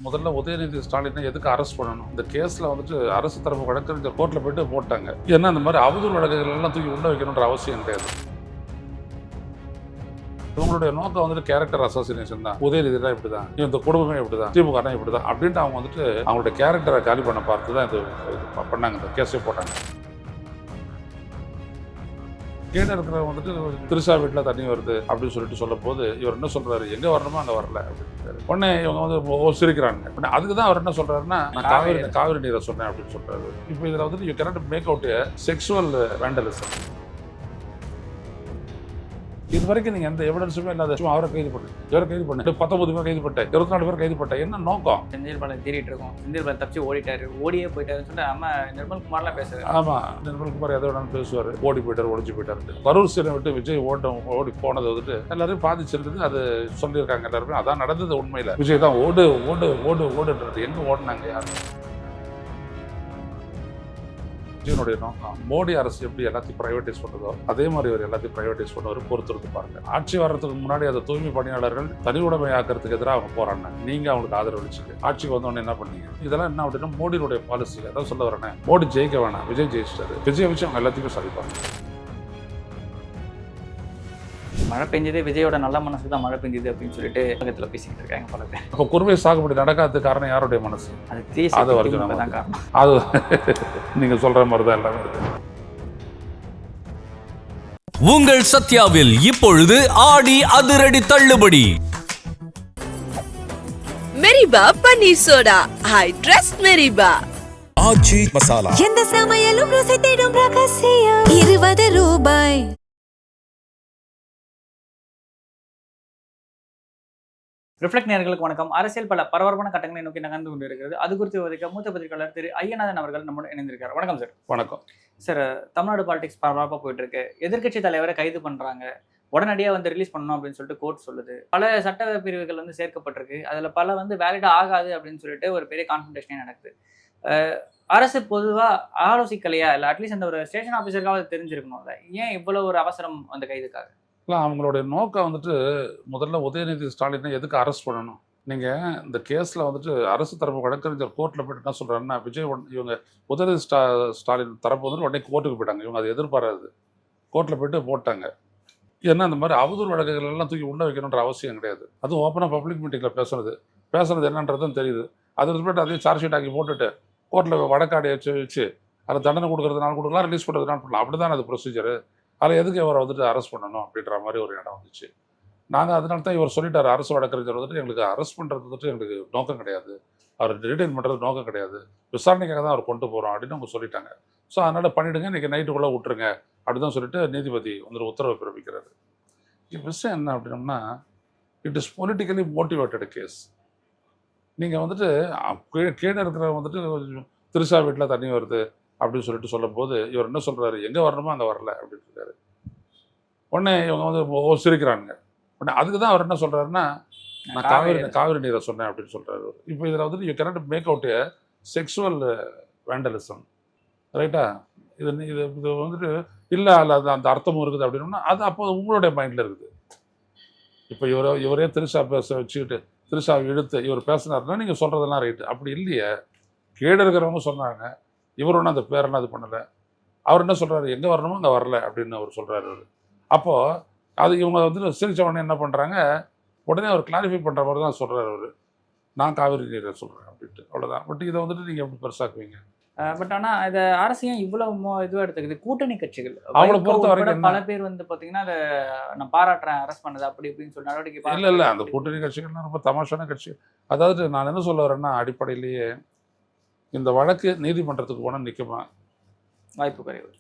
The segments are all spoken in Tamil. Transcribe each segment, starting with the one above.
முதல்ல உதயநிதி ஸ்டாலினை எதுக்கு அரெஸ்ட் பண்ணணும்? இந்த கேஸில் வந்துட்டு அரசு தரப்பு வழக்கறிஞர் கோர்ட்டில் போயிட்டு போட்டாங்க. ஏன்னா இந்த மாதிரி அவதூறு வழக்குகள் எல்லாம் தூக்கி உள்ள வைக்கணுன்ற அவசியம் கிடையாது. இவங்களுடைய நோக்கம் வந்துட்டு கேரக்டர் அசோசினேஷன் தான். உதயநிதி தான் இப்படி தான், இந்த குடும்பமே இப்படி தான், திமுக தான் இப்படி தான் அப்படின்ட்டு அவங்க வந்துட்டு அவங்களுடைய கேரக்டரை காலி பண்ண பார்த்து தான் இது பண்ணாங்க, இந்த கேஸே போட்டாங்க. கீழே இருக்கிற வந்துட்டு திருஷா வீட்டில் தண்ணி வருது அப்படின்னு சொல்லிட்டு சொல்லும் போது இவர் என்ன சொல்றாரு, எங்கே வரணுமோ அங்கே வரல அப்படின்னு. உடனே இவங்க வந்து சிரிக்கிறாங்க. அதுக்கு தான் அவர் என்ன சொல்றாருன்னா, நான் காவிரி நீரை சொன்னேன் அப்படின்னு சொல்றாரு. இப்போ இதில் வந்துட்டு you cannot make out sexual vandalism. இது வரைக்கும் நீங்கள் எந்த எவிடன்ஸுமே இல்லாத சும்மா அவரை கைது பண்ணு, இவரை கைது பண்ணு, 19 பேர் கைது பண்ணேன், 24 பேர் கைது பண்ணேன், என்ன நோக்கம்? செந்தில் பாலாஜி தேடிட்டு இருக்கோம், செந்தில் பாலாஜி தப்பிச்சு ஓடிட்டாரு, ஓடியே போயிட்டாருன்னு சொல்லிட்டு அம்மா நிர்மல்குமார்லாம் பேசுறாரு. ஆமாம், நிர்மல்குமார் எதை வேணாலும் பேசுவார், ஓடி போயிட்டார், ஒழிச்சு போயிட்டாரு. கரூர் சீனை விட்டு விஜய் ஓடி போனது வந்துட்டு எல்லாரும் பாதிச்சிருக்குது, அது சொல்லியிருக்காங்க எல்லாருமே. அதான் நடந்தது உண்மையில். விஜய் தான் ஓடுன்றது. எங்கே ஓடினாங்க யாரும்? விஜயனுடைய நோக்கம் மோடி அரசு எப்படி எல்லாத்தையும் பிரைவேட்டைஸ் பண்ணுறதோ அதே மாதிரி அவர் எல்லாத்தையும் பிரைவேட்டைஸ் பண்ணுவார். பொறுத்திருந்து பாருங்க. ஆட்சி வர்றதுக்கு முன்னாடி அதை தூய்மை பணியாளர்கள் தனி உடைமை ஆக்கிறதுக்கு எதிராக அவங்க போறாங்க. நீங்க அவங்களுக்கு ஆதரவு அளிச்சுட்டு ஆட்சிக்கு வந்தோடனே என்ன பண்ணீங்க? இதெல்லாம் என்ன அப்படின்னா மோடியினுடைய பாலிசி. அதான் சொல்ல வரேன், மோடி ஜெயிக்க வேணாம், விஜய் ஜெயிச்சிட்டாரு. விஜய் வச்சு அவங்க எல்லாத்தையுமே சாதிப்பாங்க. மழை பெஞ்சதே விஜயோட நல்ல மனசு தான் மழை பெஞ்சது அப்படின்னு சொல்லிட்டு பக்கத்தில் பேசிக்கிட்டு இருக்காங்க பல பேர். அப்போ குறுவை சாகுபடி நடக்காதது காரணம் யாருடைய மனசு? அது வரைக்கும் தான் காரணம். அது நீங்க சொல்ற மாதிரி தான் எல்லாமே இருக்கு. உங்கள் சத்யாவில் இப்பொழுது ஆடி அதிரடி தள்ளுபடி. மெரிபா பன்னீர் சோடா, ஐ ட்ரஸ்ட் மெரிபா. ஆச்சி மசாலா, எந்த சமையலும் ருசி தேடும் ரகசியம். 20 ரூபாய். ரிஃப்ளெக்ட் நேயர்களுக்கு வணக்கம். அரசியல் பல பரபரப்பான கட்டங்களை நோக்கி நகர்ந்து கொண்டு இருக்கிறது. அது குறித்து விவரிக்க மூத்த பத்திரிகையாளர் திரு ஐயநாதன் அவர்கள் நம்முடன் இணைந்திருக்கார். வணக்கம் சார். வணக்கம் சார். தமிழ்நாடு பாலிடிக்ஸ் பரபரப்பாக போயிட்டு இருக்கு. எதிர்க்கட்சி தலைவரை கைது பண்றாங்க, உடனடியாக வந்து ரிலீஸ் பண்ணணும் அப்படின்னு சொல்லிட்டு கோர்ட் சொல்லுது. பல சட்ட பிரிவுகள் வந்து சேர்க்கப்பட்டிருக்கு, அதில் பல வந்து வேலிடா ஆகாது அப்படின்னு சொல்லிட்டு ஒரு பெரிய கான்ஃபன்டேஷனே நடக்குது. அரசு பொதுவாக ஆலோசிக்கலையா, இல்லை அட்லீஸ்ட் அந்த ஒரு ஸ்டேஷன் ஆஃபீஸருக்காக அது தெரிஞ்சிருக்கணும்ல, ஏன் இவ்வளோ ஒரு அவசரம் அந்த கைதுக்காக? இல்லை, அவங்களுடைய நோக்கம் வந்துட்டு முதல்ல உதயநிதி ஸ்டாலினை எதுக்கு அரெஸ்ட் பண்ணணும்? நீங்கள் இந்த கேஸில் வந்துட்டு அரசு தரப்பு வழக்கறிஞர் கோர்ட்டில் போய்ட்டு என்ன சொல்கிறாருன்னா, விஜய் இவங்க உதயநிதி ஸ்டாலின் தரப்பு வந்துட்டு உடனே கோர்ட்டுக்கு போயிட்டாங்க. இவங்க அதை எதிர்பாராது, கோர்ட்டில் போய்ட்டு போட்டாங்க. ஏன்னா இந்த மாதிரி அவதூறு வழக்குகள் எல்லாம் தூக்கி உள்ள வைக்கணுன்ற அவசியம் கிடையாது. அதுவும் ஓப்பனாக பப்ளிக் மீட்டிங்கில் பேசுறது என்னன்றதும் தெரியுது. அது ரிஸ்பெக்ட் அதையும் சார்ஜ் ஷீட் ஆக்கி போட்டுட்டு கோர்ட்டில் வழக்காடி வச்சு அதில் தண்டனை கொடுக்குறதுனால கொடுக்கலாம், ரிலீஸ் பண்ணுறதுனால பண்ணலாம். அப்படி தான் அது ப்ரொசீஜரு. அதில் எதுக்கு இவரை வந்துட்டு அரெஸ்ட் பண்ணணும் அப்படின்ற மாதிரி ஒரு இடம் வந்துச்சு. நாங்கள் அதனால தான் இவர் சொல்லிட்டார், அரசு வழக்கறிஞர் வந்துட்டு எங்களுக்கு அரெஸ்ட் பண்ணுறது வந்துட்டு எங்களுக்கு நோக்கம் கிடையாது, அவர் ரிட்டைன் பண்ணுறது நோக்கம் கிடையாது, விசாரணைக்காக தான் அவர் கொண்டு போகிறோம் அப்படின்னு அவங்க சொல்லிட்டாங்க. ஸோ அதனால் பண்ணிவிடுங்க, இன்றைக்கி நைட்டுக்குள்ளே விட்டுருங்க அப்படி தான் சொல்லிட்டு நீதிபதி வந்து உத்தரவு பிறப்பிக்கிறாரு. விஷயம் என்ன அப்படின்னம்னா, it is politically motivated case. நீங்கள் வந்துட்டு கீழே இருக்கிற வந்துட்டு திருஷா வீட்டில் தண்ணி வருது அப்படின்னு சொல்லிட்டு சொல்லும் போது இவர் என்ன சொல்கிறாரு, எங்கே வரணுமோ அங்கே வரல அப்படின்னு இருக்காரு. உடனே இவங்க வந்து சிரிக்கிறாங்க. உடனே அதுக்கு தான் அவர் என்ன சொல்கிறாருன்னா, நான் காவிரி நீரை சொன்னேன் அப்படின்னு சொல்கிறாரு. இப்போ இதில் வந்துட்டு you cannot make out sexual vandalism, ரைட்டா? இது வந்துட்டு இல்லை, அல்ல அந்த அர்த்தமும் இருக்குது அப்படின்னா அது அப்போ உங்களுடைய மைண்டில் இருக்குது. இப்போ இவரே திருஷா வச்சுக்கிட்டு திருஷாவை இழுத்து இவர் பேசினாருன்னா நீங்கள் சொல்கிறதெல்லாம் ரைட்டு. அப்படி இல்லையே, கீழே இருக்கிறவங்க சொன்னாங்க, இவர் ஒன்றும் அந்த பேரெல்லாம் இது பண்ணலை. அவர் என்ன சொல்கிறாரு, எங்கே வரணுமோ அங்கே வரல அப்படின்னு அவர் சொல்கிறாரு. அப்போது அது இவங்க வந்து சிரிச்ச உடனே என்ன பண்ணுறாங்க, உடனே அவர் கிளாரிஃபை பண்ணுற மாதிரி தான் சொல்கிறார் அவர், நான் காவிரி நீரை சொல்கிறேன் அப்படின்ட்டு. அவ்வளோதான். பட் இதை வந்துட்டு நீங்கள் எப்படி பெருசாக்குவீங்க? பட் ஆனால் இதை அரசியம் இவ்வளோ இதுவாக எடுத்துக்குது. கூட்டணி கட்சிகள் அவங்கள பொறுத்த வரைக்கும் பல பேர் வந்து பார்த்தீங்கன்னா அதை நான் பாராட்டுறேன், அரெஸ்ட் பண்ணது அப்படி இப்படின்னு சொல்லி நடவடிக்கை. இல்லை, அந்த கூட்டணி கட்சிகள்லாம் ரொம்ப தமாஷான கட்சி. அதாவது நான் என்ன சொல்ல வரேன்னா, அடிப்படையிலேயே இந்த வழக்கு நீதிமன்றத்துக்கு போனால் நிற்குமா? வாய்ப்பு குறைவு.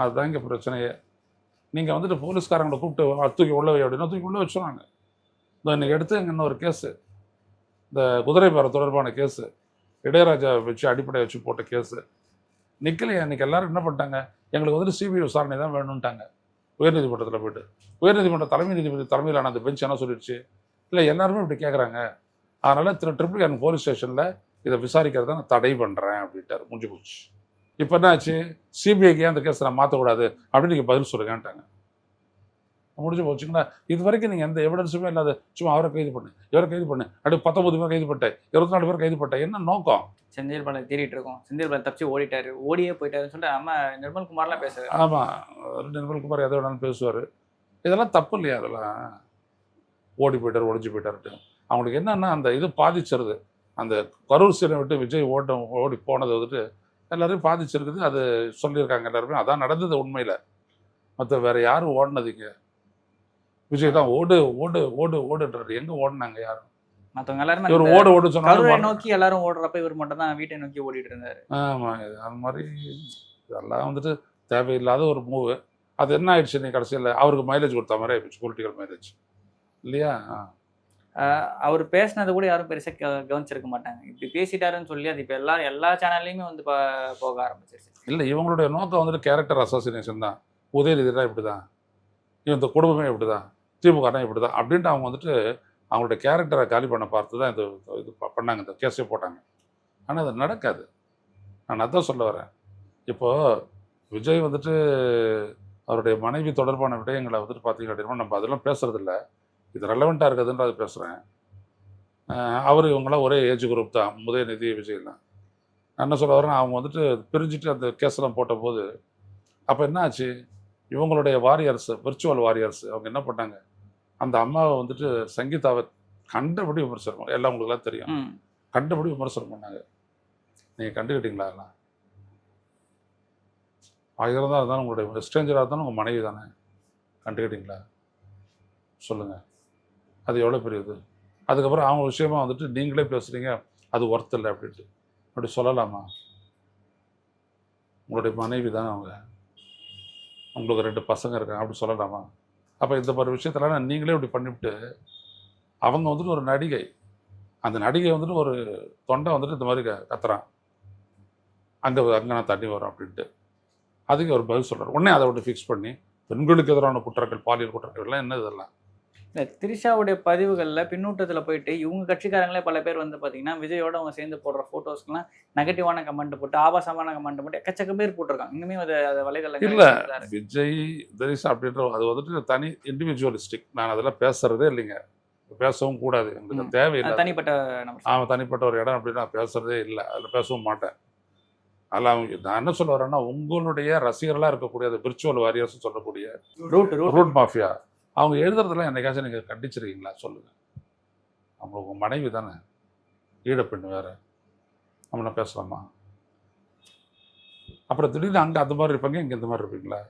அதுதான் இங்கே பிரச்சனையே. நீங்கள் வந்துட்டு போலீஸ்காரங்களை கூப்பிட்டு தூக்கி உள்ள வை அப்படின்னா தூக்கி உள்ள வச்சுருவாங்க. இந்த இன்றைக்கி எடுத்து இங்கே இன்னொரு கேஸு, இந்த குதிரை பேர தொடர்பான கேஸு, இளையராஜா வச்சு அடிப்படையை வச்சு போட்ட கேஸு நிற்கலையே. இன்றைக்கி எல்லோரும் என்ன பண்ணிட்டாங்க, எங்களுக்கு வந்துட்டு சிபிஐ விசாரணை தான் வேணும்ட்டாங்க. உயர்நீதிமன்றத்தில் போய்ட்டு உயர்நீதிமன்ற தலைமை நீதிபதி தலைமையிலான அந்த பெஞ்ச் என்ன சொல்லிடுச்சு, இல்லை எல்லாருமே இப்படி கேட்குறாங்க, அதனால் ட்ரிபிள் கேன் போலீஸ் ஸ்டேஷனில் இதை விசாரிக்கிறத நான் தடை பண்ணுறேன் அப்படின்ட்டார். முடிஞ்சு போச்சு. இப்போ என்ன ஆச்சு, சிபிஐக்கு அந்த கேஸை நான் மாற்றக்கூடாது அப்படின்னு நீங்கள் பதில் சொல்லுங்கன்ட்டாங்க. முடிஞ்சு போச்சுங்களா. இது வரைக்கும் நீங்கள் எந்த எவிடன்ஸுமே இல்லாத சும்மா அவரை கைது பண்ணு, இவரை கைது பண்ணு, அப்படியே 19 பேர் கைது பண்ணிட்டேன், 24 பேர் கைது பண்ணிட்டேன், என்ன நோக்கம்? செந்தில் பாலாஜி தேடிட்டு இருக்கோம், செந்தில் பாலாஜி தப்பிச்சு ஓடிட்டாரு, ஓடியே போயிட்டாருன்னு சொல்லிட்டு நம்ம நிர்மல்குமார்லாம் பேசுறாரு. ஆமாம், நிர்மல்குமார் எதை வேணாலும் பேசுவார். இதெல்லாம் தப்பு இல்லையா? அதெல்லாம் ஓடி போயிட்டார், ஒழிஞ்சு போயிட்டாருட்டு அவங்களுக்கு என்னன்னா அந்த இது பாதிச்சிருது. அந்த கரூர் சீனை விட்டு விஜய் ஓடி போனது வந்துட்டு எல்லாரையும் பாதிச்சிருக்குது. அது சொல்லியிருக்காங்க எல்லாருமே. அதான் நடந்தது உண்மையில். மற்ற வேறு யாரும் ஓடினதுங்க? விஜய் தான் ஓடு ஓடு ஓடு ஓடுன்றாரு. எங்கே ஓடினாங்க யாரும்? மற்றவங்க எல்லாருமே இவர் ஓடு ஓடு கரூரை சொன்னாலும் நோக்கி எல்லாரும் ஓடுறப்ப இவர் மட்டும் தான் வீட்டை நோக்கி ஓடிட்டு இருந்தாரு. ஆமாம், அந்த மாதிரி இதெல்லாம் வந்துட்டு தேவையில்லாத ஒரு மூவு. அது என்ன ஆயிடுச்சு, நீ கடைசியில் அவருக்கு மைலேஜ் கொடுத்த மாதிரி ஆயிடுச்சு, பொலிட்டிக்கல் மைலேஜ் இல்லையா? அவர் பேசினது கூட யாரும் பெருசாக கவனிச்சிருக்க மாட்டாங்க. இப்படி பேசிட்டாருன்னு சொல்லி அது இப்போ எல்லா சேனல்லையுமே வந்து போக ஆரம்பிச்சிருச்சு. இல்லை, இவங்களுடைய நோக்கம் வந்துட்டு கேரக்டர் அசாசினேஷன் தான். உதயநிதினா இப்படி தான், இந்த குடும்பமே இப்படி தான், திமுகனா இப்படி தான் அப்படின்ட்டு அவங்க வந்துட்டு அவங்களுடைய கேரக்டரை காலி பண்ண பார்த்து தான் இது பண்ணாங்க, இந்த கேஸே போட்டாங்க. ஆனால் அது நடக்காது. நான் அதான் சொல்ல வரேன். இப்போது விஜய் வந்துட்டு அவருடைய மனைவி தொடர்பான விடயங்களை வந்துட்டு பார்த்தீங்க அப்படின்னா நம்ம அதெல்லாம் பேசுகிறதில்ல. இது ரெலவெண்ட்டாக இருக்குதுன்ற அது பேசுகிறேன். அவர் இவங்களாம் ஒரே ஏஜ் குரூப் தான், உதயநிதி விஜய்லாம். நான் என்ன சொல்ல வரேன், அவங்க வந்துட்டு பிரிஞ்சுட்டு அந்த கேஸ்லாம் போட்டபோது அப்போ என்ன ஆச்சு, இவங்களுடைய வாரியர்ஸ், விர்ச்சுவல் வாரியர்ஸ் அவங்க என்ன பண்ணாங்க, அந்த அம்மாவை வந்துட்டு சங்கீதாவை கண்டபடி விமர்சனம், எல்லாம் உங்களுக்குலாம் தெரியும், கண்டபடி விமர்சனம் பண்ணாங்க. நீங்கள் கண்டுக்கிட்டீங்களா? எல்லாம் 1000 தான் இருந்தாலும் உங்களுடைய ஸ்ட்ரேஞ்சராக இருந்தாலும் உங்கள் மனைவி தானே, கண்டுக்கிட்டீங்களா? சொல்லுங்கள், அது எவ்வளோ பெரியது? அதுக்கப்புறம் அவங்க விஷயமா வந்துட்டு நீங்களே பேசுகிறீங்க அது ஒர்த் இல்லை அப்படின்ட்டு. அப்படி சொல்லலாமா? உங்களுடைய மனைவி தானே அவங்க, உங்களுக்கு 2 பசங்க இருக்காங்க, அப்படி சொல்லலாமா? அப்போ இந்த மாதிரி விஷயத்தெல்லாம் நீங்களே இப்படி பண்ணிவிட்டு அவங்க வந்துட்டு ஒரு நடிகை, அந்த நடிகை வந்துட்டு ஒரு தொண்டை வந்துட்டு இந்த மாதிரி கத்துறான், அங்கே நான் தண்ணி வரும் அப்படின்ட்டு. அதுக்கு ஒரு பதில் சொல்கிறார். உடனே அதை விட்டு ஃபிக்ஸ் பண்ணி பெண்களுக்கு எதிரான குற்றங்கள், பாலியல் குற்றங்கள்லாம் என்ன இதெல்லாம்? இல்லை, திரிஷாவுடைய பதிவுகளில் பின்னூட்டத்தில் போயிட்டு இவங்க கட்சிக்காரங்களே பல பேர் வந்து பார்த்தீங்கன்னா விஜயோட அவங்க சேர்ந்து போடுற ஃபோட்டோஸ்க்குலாம் நெகட்டிவான கமெண்ட் போட்டு, ஆபாசமான கமெண்ட் போட்டு எக்கச்சக்க பேர் போட்டிருக்காங்க. இன்னுமே அது வலைதளங்கள் இல்லை, விஜய் திரிஷா அப்படின்ற அது வந்துட்டு தனி இண்டிவிஜுவலிஸ்டிக். நான் அதெல்லாம் பேசுறதே இல்லைங்க, பேசவும் கூடாது, எங்களுக்கு தேவையில்லை. தனிப்பட்ட அவன் தனிப்பட்ட ஒரு இடம் அப்படின்னு நான் பேசுறதே இல்லை, அதில் பேசவும் மாட்டேன். அதில் அவங்க நான் என்ன சொல்ல வரேன்னா, உங்களுடைய ரசிகர்களாக இருக்கக்கூடிய அந்த விர்ச்சுவல் வாரியர்ஸ் சொல்லக்கூடிய ரூட் மாஃபியா அவங்க எழுதுறதெல்லாம் என்னைக்காச்சும் நீங்கள் கண்டிச்சிருக்கீங்களா? சொல்லுங்கள். அவங்களுக்கு மனைவி தானே, ஈழப்பெண்ணு வேறு, நம்மள பேசலாமா? அப்புறம் திடீர்னு அங்கே அந்த மாதிரி இருப்பாங்க, இங்கே இந்த மாதிரி இருப்பீங்களா?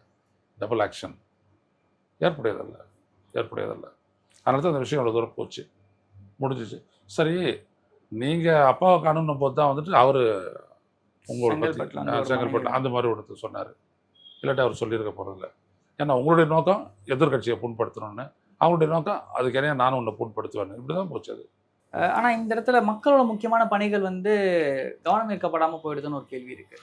டபுள் ஆக்ஷன் ஏற்புடையதல்ல. அதனால தான் அந்த விஷயம் அவ்வளோ தூரம் போச்சு, முடிஞ்சிச்சு. சரி, நீங்கள் அப்பாவை காணும்னும் போது தான் வந்துட்டு அவர் உங்களோட செங்கல்பட்டு அந்த மாதிரி ஒருத்தர் சொன்னார். இல்லாட்டி அவர் சொல்லியிருக்க போகிறதில்ல. ஏன்னா உங்களுடைய நோக்கம் எதிர்கட்சியை புண்படுத்தணும்னு, அவங்களுடைய நோக்கம் அதுக்கேனையா நானும் ஒன்று புண்படுத்துவேன், இப்படி தான் போச்சு அது. ஆனால் இந்த இடத்துல மக்களோட முக்கியமான பணிகள் வந்து கவனம் ஈர்க்கப்படாமல் போயிடுதுன்னு ஒரு கேள்வி இருக்குது.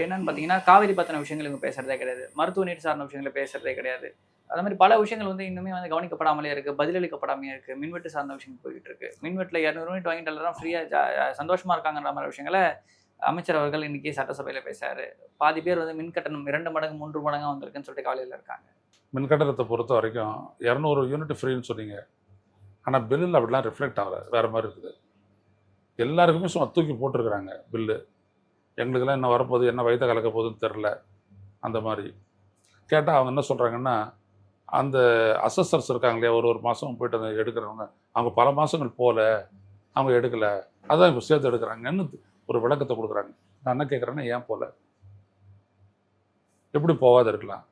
என்னன்னு பார்த்தீங்கன்னா, காவிரி பற்றின விஷயங்கள் இவங்க பேசுகிறதே கிடையாது, மருத்துவ நீர் சார்ந்த விஷயங்களை பேசுகிறதே கிடையாது. அது மாதிரி பல விஷயங்கள் வந்து இன்னுமே வந்து கவனிக்கப்படாமலே இருக்குது, பதிலளிக்கப்படாமே இருக்குது. மின்வெட்டு சார்ந்த விஷயங்கள் போயிட்டு இருக்கு. மின்வெட்டில் 200 யூனிட் வாங்கிட்டு எல்லாரும் ஃப்ரீயாக சந்தோஷமாக இருக்காங்கன்ற மாதிரி விஷயங்களை அமைச்சர் அவர்கள் இன்றைக்கி சட்டசபையில் பேசுகிறாரு. பாதி பேர் வந்து மின் கட்டணம் 2 மடங்கு 3 மடங்காக வந்திருக்குன்னு சொல்லிட்டு கவலையில் இருக்காங்க. மின் கட்டணத்தை பொறுத்த வரைக்கும் 200 யூனிட் ஃப்ரீன்னு சொன்னீங்க, ஆனால் பில்லில் அப்படிலாம் ரிஃப்ளெக்ட் ஆகலை, வேறு மாதிரி இருக்குது. எல்லாருக்குமே சும்மா தூக்கி போட்டிருக்கிறாங்க பில்லு. எங்களுக்கெல்லாம் என்ன வரப்போகுது, என்ன வயிற்ற கலக்க போகுதுன்னு தெரில. அந்த மாதிரி கேட்டால் அவங்க என்ன சொல்கிறாங்கன்னா, அந்த அசஸர்ஸ் இருக்காங்களே, ஒரு மாதம் போய்ட்டு அதை எடுக்கிறவங்க, அவங்க பல மாதங்கள் போகல, அவங்க எடுக்கலை, அதான் இப்போ சேர்த்து எடுக்கிறாங்கன்னு ஒரு விளக்கத்தை கொடுக்குறாங்க. நான் என்ன கேட்குறேன்னா, ஏன் போகல? எப்படி போகாத இருக்கலாம்?